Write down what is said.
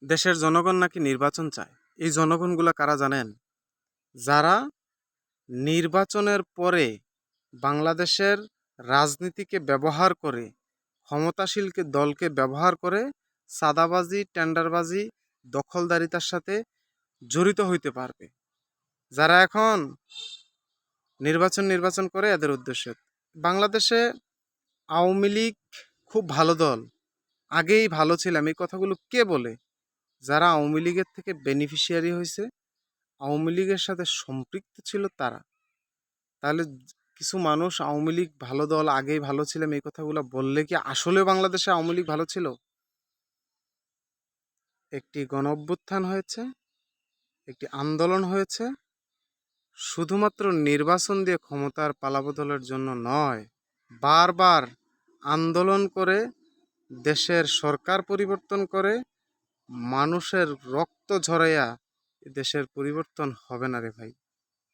দেশের জনগণ নাকি নির্বাচন চায়। এই জনগণগুলা কারা জানেন? যারা নির্বাচনের পরে বাংলাদেশের রাজনীতিকে ব্যবহার করে, ক্ষমতাশীলকে দলকে ব্যবহার করে চাঁদাবাজি, টেন্ডারবাজি, দখলদারিতার সাথে জড়িত হইতে পারবে। যারা এখন নির্বাচন করে এদের উদ্দেশ্যে। বাংলাদেশে আওয়ামী লীগ খুব ভালো দল, আগেই ভালো ছিলাম, এই কথাগুলো কে বলে? যারা আওয়ামী লীগের থেকে বেনিফিশিয়ারি হয়েছে, আওয়ামী লীগের সাথে সম্পৃক্ত ছিল তারা। তাহলে কিছু মানুষ আওয়ামী লীগ ভালো দল, আগেই ভালো ছিলাম, এই কথাগুলো বললে কি আসলে বাংলাদেশে আওয়ামী লীগ ভালো ছিল? একটি গণ অভ্যুত্থান হয়েছে, একটি আন্দোলন হয়েছে, শুধুমাত্র নির্বাচন দিয়ে ক্ষমতার পালাবদলের জন্য নয়, বারবার আন্দোলন করে দেশের সরকার পরিবর্তন করে মানুষের রক্ত ঝরাইয়া দেশের পরিবর্তন হবে না রে ভাই।